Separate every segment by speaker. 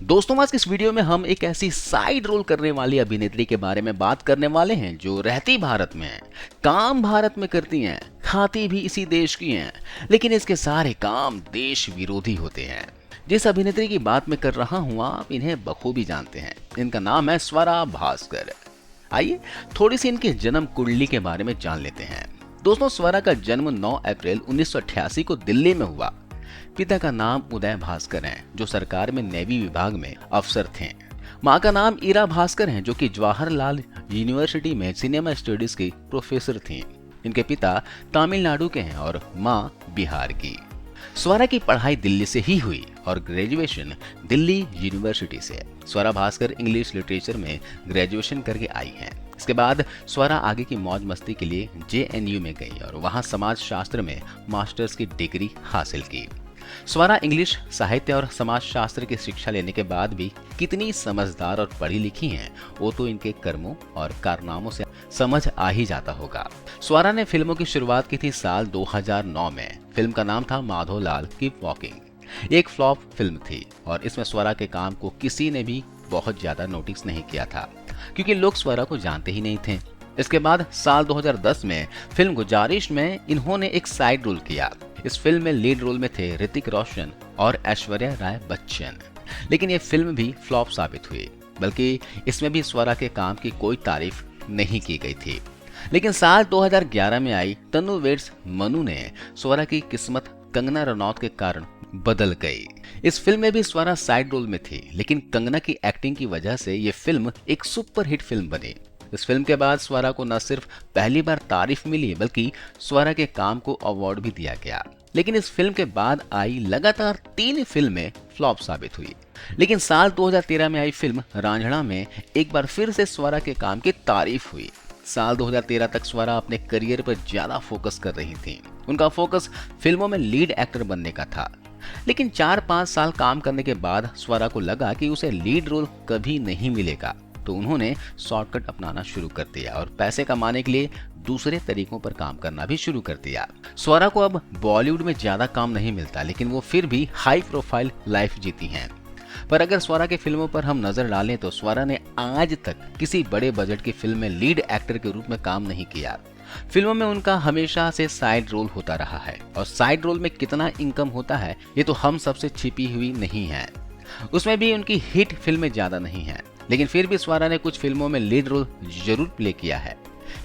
Speaker 1: दोस्तों आज की इस वीडियो में हम एक ऐसी साइड रोल करने वाली अभिनेत्री के बारे में बात करने वाले हैं जो रहती भारत में है, काम भारत में करती हैं, खाती भी इसी देश की हैं, लेकिन इसके सारे काम देश विरोधी होते हैं। जिस अभिनेत्री की बात मैं कर रहा हूँ आप इन्हें बखूबी जानते हैं। इनका नाम है स्वरा भास्कर। आइए थोड़ी सी इनके जन्म कुंडली के बारे में जान लेते हैं। दोस्तों स्वरा का जन्म 9 अप्रैल 1988 को दिल्ली में हुआ। पिता का नाम उदय भास्कर है जो सरकार में नेवी विभाग में अफसर थे। माँ का नाम ईरा भास्कर है जो कि जवाहरलाल यूनिवर्सिटी में सिनेमा स्टडीज की प्रोफेसर थी। इनके पिता तमिलनाडु के हैं और माँ बिहार की। स्वरा की पढ़ाई दिल्ली से ही हुई और ग्रेजुएशन दिल्ली यूनिवर्सिटी से। स्वरा भास्कर इंग्लिश लिटरेचर में ग्रेजुएशन करके आई हैं। इसके बाद स्वरा आगे की मौज मस्ती के लिए JNU में गई और वहां समाज शास्त्र में मास्टर्स की डिग्री हासिल की। स्वरा इंग्लिश साहित्य और समाज शास्त्र की शिक्षा लेने के बाद भी कितनी समझदार और पढ़ी लिखी हैं वो तो इनके कर्मों और कारनामों से समझ आ ही जाता होगा। स्वरा ने फिल्मों की शुरुआत की थी साल 2009 में। फिल्म का नाम था माधोलाल कीप वॉकिंग। एक फ्लॉप फिल्म थी और इसमें स्वरा के काम को किसी ने भी बहुत ज्यादा नोटिस नहीं किया था क्योंकि लोग स्वरा को जानते ही नहीं थे। इसके बाद साल 2010 में फिल्म गुजारिश में इन्होंने एक साइड रोल किया। इस फिल्म में लीड रोल में थे ऋतिक रोशन और ऐश्वर्या राय बच्चन, लेकिन ये फिल्म भी फ्लॉप साबित हुई। बल्कि इसमें भी स्वरा के काम की कोई तारीफ नहीं की गई थी। लेकिन साल 2011 में आई तन्नू वेड्स मनु ने स्वरा की किस्मत कंगना रनौत के कारण बदल गई। इस फिल्म में भी स्वरा साइड रोल में थी, लेकिन कंगना की एक्टिंग की वजह से ये फिल्म एक सुपरहिट फिल्म बनी। इस फिल्म के बाद स्वरा को न सिर्फ पहली बार तारीफ मिली बल्कि स्वरा के काम को अवार्ड भी दिया गया। लेकिन इस फिल्म के बाद आई लगातार 3 फिल्में फ्लॉप साबित हुई। लेकिन साल 2013 में आई फिल्म रांझणा में एक बार फिर से स्वरा के काम की तारीफ हुई। साल 2013 तक स्वरा अपने करियर पर ज्यादा फोकस कर रही थी। उनका फोकस फिल्मों में लीड एक्टर बनने का था। लेकिन 4-5 साल काम करने के बाद स्वरा को लगा कि उसे लीड रोल कभी नहीं मिलेगा, तो उन्होंने शॉर्टकट अपनाना शुरू कर दिया और पैसे कमाने के लिए दूसरे तरीकों पर काम करना भी शुरू कर दिया। स्वरा को अब बॉलीवुड में ज्यादा काम नहीं मिलता, लेकिन वो फिर भी हाई प्रोफाइल लाइफ जीती हैं। पर अगर स्वरा के फिल्मों पर हम नजर डालें तो स्वरा ने आज तक किसी बड़े बजट की फिल्म में लीड एक्टर के रूप में काम नहीं किया। फिल्मों में उनका हमेशा से साइड रोल होता रहा है और साइड रोल में कितना इनकम होता है ये तो हम सबसे छिपी हुई नहीं है। उसमें भी उनकी हिट फिल्में ज्यादा नहीं है, लेकिन फिर भी स्वरा ने कुछ फिल्मों में लीड रोल जरूर प्ले किया है,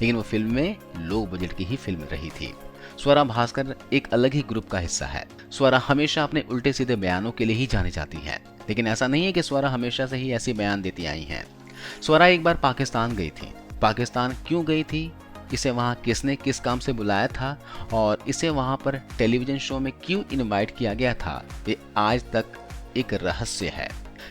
Speaker 1: लेकिन वो फिल्म में लो बजट की ही फिल्म रही थी। स्वरा भास्कर एक अलग ही ग्रुप का हिस्सा है। स्वरा हमेशा अपने उल्टे सीधे बयानों के लिए ही जानी जाती हैं, लेकिन ऐसा नहीं है कि स्वरा हमेशा से ही ऐसे बयान देती आई हैं। स्वरा एक बार पाकिस्तान गई थी। पाकिस्तान क्यों गई थी, इसे वहाँ किसने किस काम से बुलाया था और इसे वहाँ पर टेलीविजन शो में क्यों इनवाइट किया गया था, ये आज तक एक रहस्य है।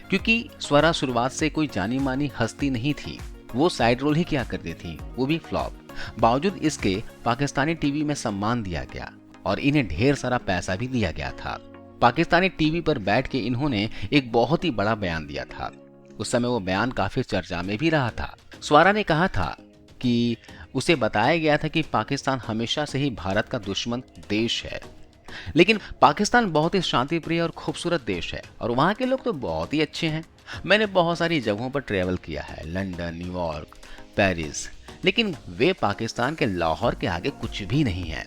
Speaker 1: क्योंकि स्वरा शुरुआत से कोई जानी मानी हस्ती नहीं थी, वो साइड रोल ही किया करती थी, वो भी फ्लॉप। बावजूद इसके पाकिस्तानी टीवी में सम्मान दिया गया और इन्हें ढेर सारा पैसा भी दिया गया था। पाकिस्तानी टीवी पर बैठ के इन्होंने एक बहुत ही बड़ा बयान दिया था। उस समय वो बयान काफी चर्चा में भी रहा था। स्वरा ने कहा था कि उसे बताया गया था कि पाकिस्तान हमेशा से ही भारत का दुश्मन देश है, लेकिन पाकिस्तान बहुत ही शांति प्रिय और खूबसूरत देश है और वहाँ के लोग तो बहुत ही अच्छे हैं। मैंने बहुत सारी जगहों पर ट्रैवल किया है, लंदन, न्यूयॉर्क, पेरिस, लेकिन वे पाकिस्तान के लाहौर के आगे कुछ भी नहीं है।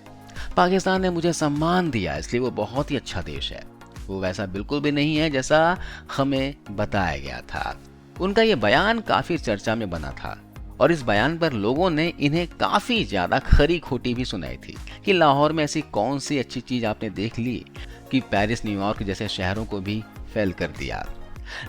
Speaker 1: पाकिस्तान ने मुझे सम्मान दिया, इसलिए वो बहुत ही अच्छा देश है। वो वैसा बिल्कुल भी नहीं है जैसा हमें बताया गया था। उनका ये बयान काफी चर्चा में बना था और इस बयान पर लोगों ने इन्हें काफी ज्यादा खरी खोटी भी सुनाई थी कि लाहौर में ऐसी कौन सी अच्छी चीज आपने देख ली कि पेरिस, न्यूयॉर्क जैसे शहरों को भी फेल कर दिया।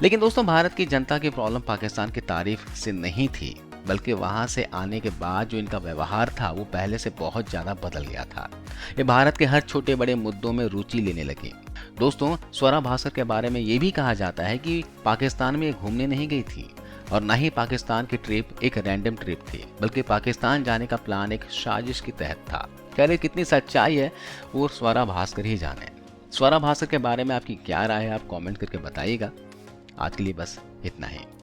Speaker 1: लेकिन दोस्तों भारत की जनता की प्रॉब्लम पाकिस्तान की तारीफ से नहीं थी, बल्कि वहां से आने के बाद जो इनका व्यवहार था वो पहले से बहुत ज्यादा बदल गया था। ये भारत के हर छोटे बड़े मुद्दों में रुचि लेने लगे। दोस्तों स्वरा भास्कर के बारे में ये भी कहा जाता है कि पाकिस्तान में घूमने नहीं गई थी और न ही पाकिस्तान की ट्रिप एक रैंडम ट्रिप थी, बल्कि पाकिस्तान जाने का प्लान एक साजिश के तहत था। खैर कितनी सच्चाई है वो स्वरा भास्कर ही जाने। स्वरा भास्कर के बारे में आपकी क्या राय है, आप कमेंट करके बताइएगा। आज के लिए बस इतना ही।